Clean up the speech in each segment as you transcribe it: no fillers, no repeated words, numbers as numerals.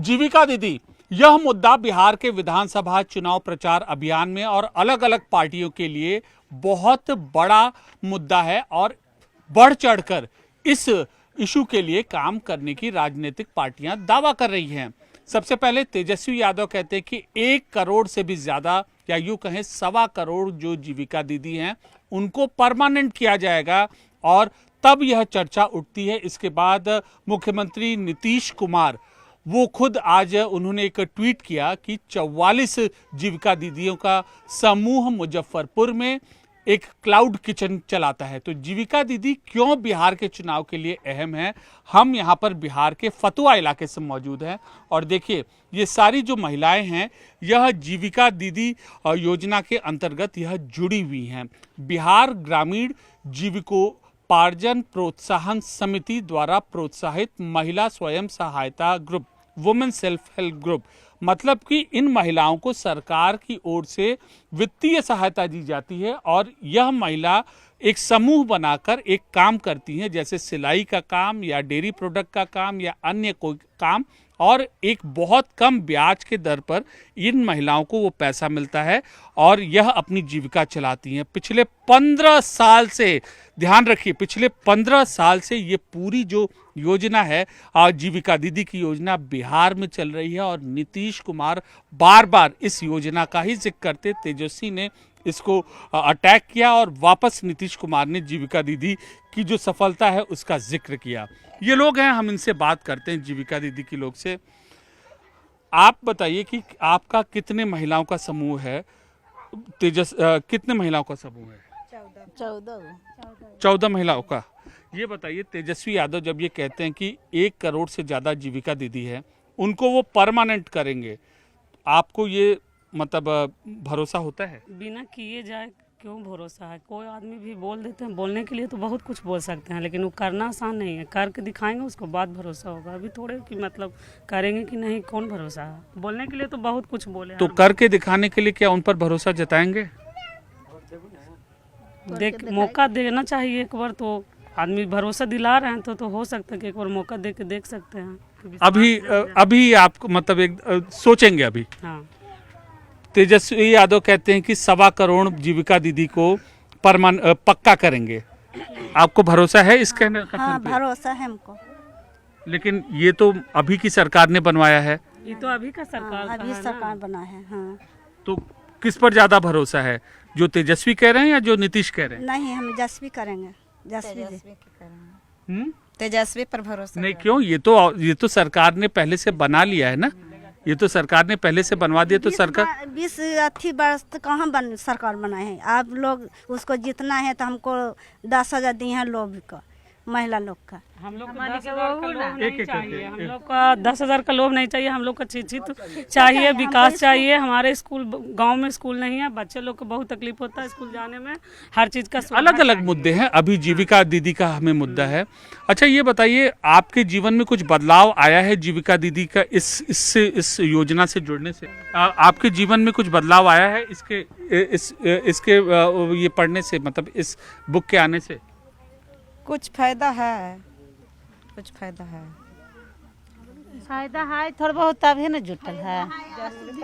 जीविका दीदी, यह मुद्दा बिहार के विधानसभा चुनाव प्रचार अभियान में और अलग अलग पार्टियों के लिए बहुत बड़ा मुद्दा है और बढ़ चढ़कर इस इशू के लिए काम करने की राजनीतिक पार्टियां दावा कर रही हैं। सबसे पहले तेजस्वी यादव कहते हैं कि 1 करोड़ से भी ज्यादा या यूं कहें 1.25 करोड़ जो जीविका दीदी हैं उनको परमानेंट किया जाएगा और तब यह चर्चा उठती है। इसके बाद मुख्यमंत्री नीतीश कुमार वो खुद आज उन्होंने एक ट्वीट किया कि 44 जीविका दीदियों का समूह मुजफ्फरपुर में एक क्लाउड किचन चलाता है। तो जीविका दीदी क्यों बिहार के चुनाव के लिए अहम है, हम यहाँ पर बिहार के फतुआ इलाके से मौजूद हैं और देखिए ये सारी जो महिलाएं हैं यह जीविका दीदी योजना के अंतर्गत यह जुड़ी हुई हैं। बिहार ग्रामीण जीविकोपार्जन प्रोत्साहन समिति द्वारा प्रोत्साहित महिला स्वयं सहायता group, women self help group, मतलब कि इन महिलाओं को सरकार की ओर से वित्तीय सहायता दी जाती है और यह महिला एक समूह बनाकर एक काम करती हैं, जैसे सिलाई का काम या डेयरी प्रोडक्ट का काम या अन्य कोई काम, और एक बहुत कम ब्याज के दर पर इन महिलाओं को वो पैसा मिलता है और यह अपनी जीविका चलाती हैं। पिछले 15 साल से, ध्यान रखिए, पिछले 15 साल से ये पूरी जो योजना है जीविका दीदी की योजना बिहार में चल रही है और नीतीश कुमार बार बार इस योजना का ही जिक्र करते। तेजस्वी ने इसको अटैक किया और वापस नीतीश कुमार ने जीविका दीदी की जो सफलता है उसका जिक्र किया। ये लोग हैं, हम इनसे बात करते हैं जीविका दीदी के लोग से। आप बताइए कि आपका कितने महिलाओं का समूह है? कितने महिलाओं का समूह है? 14 महिलाओं का। ये बताइए, तेजस्वी यादव जब ये कहते हैं कि 1 करोड़ से ज्यादा जीविका दीदी है, उनको वो परमानेंट करेंगे, आपको ये मतलब भरोसा होता है? बिना किए जाए क्यों भरोसा है? कोई आदमी भी बोल देते हैं, बोलने के लिए तो बहुत कुछ बोल सकते हैं, लेकिन वो करना आसान नहीं है। करके दिखाएंगे उसको बाद भरोसा होगा। अभी थोड़े कि मतलब करेंगे कि नहीं, कौन भरोसा है? बोलने के लिए तो बहुत कुछ बोले, तो करके दिखाने के लिए क्या उन पर भरोसा जताएंगे? मौका देना चाहिए एक बार, तो आदमी भरोसा दिला रहे हैं तो हो सकता है कि एक बार मौका दे के देख सकते हैं। अभी आपको मतलब एक सोचेंगे अभी? हाँ। तेजस्वी यादव कहते हैं कि 1.25 करोड़ जीविका दीदी को पक्का करेंगे, आपको भरोसा है इसके? हाँ, भरोसा है हमको। लेकिन ये तो अभी की सरकार ने बनवाया है। ये तो अभी का सरकार, हाँ, अभी सरकार बना है। हाँ। तो किस पर ज्यादा भरोसा है, जो तेजस्वी कह रहे हैं या जो नीतीश कह रहे हैं? नहीं, हम तेजस्वी करेंगे। तेजस्वी पर भरोसा नहीं, क्यों? ये तो सरकार ने पहले से बना लिया है ना, ये तो सरकार ने पहले से बनवा दिया। तो सरकार 20 वर्ष कहाँ सरकार बनाए हैं? आप लोग उसको जितना है तो हमको 10,000 दिए हैं लोग का, महिला लोग का। हम लोग को 10,000 का लोभ नहीं चाहिए, हम लोग का 10,000 का लोभ नहीं चाहिए। हम लोग का शिक्षित चाहिए, विकास चाहिए। हमारे स्कूल, गांव में स्कूल नहीं है, बच्चे लोग को बहुत तकलीफ होता है स्कूल जाने में। हर चीज का अलग अलग मुद्दे हैं। अभी जीविका दीदी का हमें मुद्दा है। अच्छा, ये बताइए, आपके जीवन में कुछ बदलाव आया है जीविका दीदी का इस योजना से जुड़ने से? आपके जीवन में कुछ बदलाव आया है इसके ये पढ़ने से, मतलब इस बुक के आने से? कुछ फायदा है, कुछ फायदा है, थोड़ा बहुत तभी न जुटल है।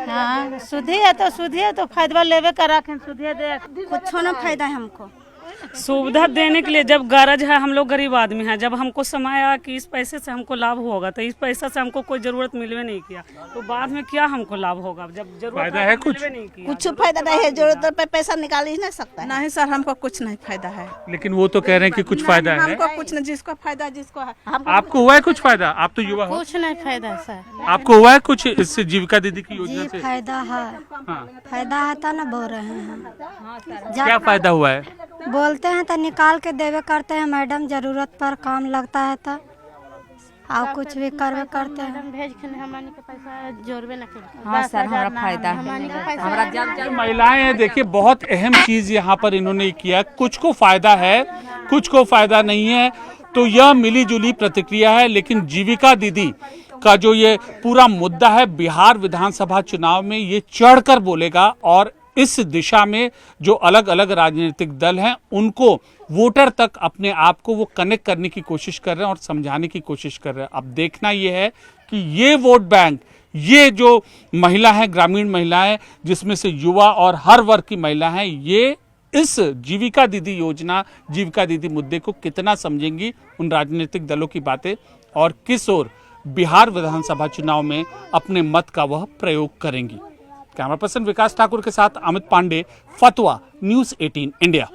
हाँ, सुधी है तो फायदा लेवे करा के सुधी दे, कुछ ना फायदा है हमको। सुविधा देने के लिए जब गरज है, हम लोग गरीब आदमी हैं, जब हमको समय आया कि इस पैसे से हमको लाभ होगा तो इस पैसा से हमको कोई जरूरत मिलवे नहीं किया, तो बाद में क्या हमको लाभ होगा? जब जरूरत फायदा है कुछ फायदा नहीं है, जरूरत पे पैसा निकाल ही नहीं सकता। नहीं सर, हमको कुछ नहीं फायदा है। लेकिन वो तो कह रहे हैं कि कुछ फायदा है। हमको कुछ नहीं, जिसको फायदा जिसको है। आपको हुआ है कुछ फायदा? आप तो युवा हो। कुछ नहीं फायदा सर। आपको हुआ है कुछ इससे, जीविका दीदी की योजना से? फायदा है। हाँ। फायदा है तो ना बोल रहे हैं। क्या फायदा हुआ है? बोलते हैं तो निकाल के देवे करते हैं मैडम, जरूरत पर काम लगता है तो आप कुछ भी करवे करते हैं। भेज के हमारे के पैसा जोड़वे न करते। हाँ सर, हमारा फायदा है। महिलाएं हैं, देखिए बहुत अहम चीज यहाँ पर इन्होंने किया। कुछ को फायदा है, कुछ को फायदा नहीं है, तो यह मिली जुली प्रतिक्रिया है। लेकिन जीविका दीदी का जो ये पूरा मुद्दा है, बिहार विधानसभा चुनाव में ये चढ़कर बोलेगा और इस दिशा में जो अलग अलग राजनीतिक दल हैं उनको वोटर तक अपने आप को वो कनेक्ट करने की कोशिश कर रहे हैं और समझाने की कोशिश कर रहे हैं। अब देखना ये है कि ये वोट बैंक, ये जो महिला है, ग्रामीण महिलाएं जिसमें से युवा और हर वर्ग की महिला हैं, ये इस जीविका दीदी योजना, जीविका दीदी मुद्दे को कितना समझेंगी, उन राजनीतिक दलों की बातें, और किस ओर बिहार विधानसभा चुनाव में अपने मत का वह प्रयोग करेंगी। कैमरा पर्सन विकास ठाकुर के साथ अमित पांडे, फतवा, न्यूज़ 18 इंडिया।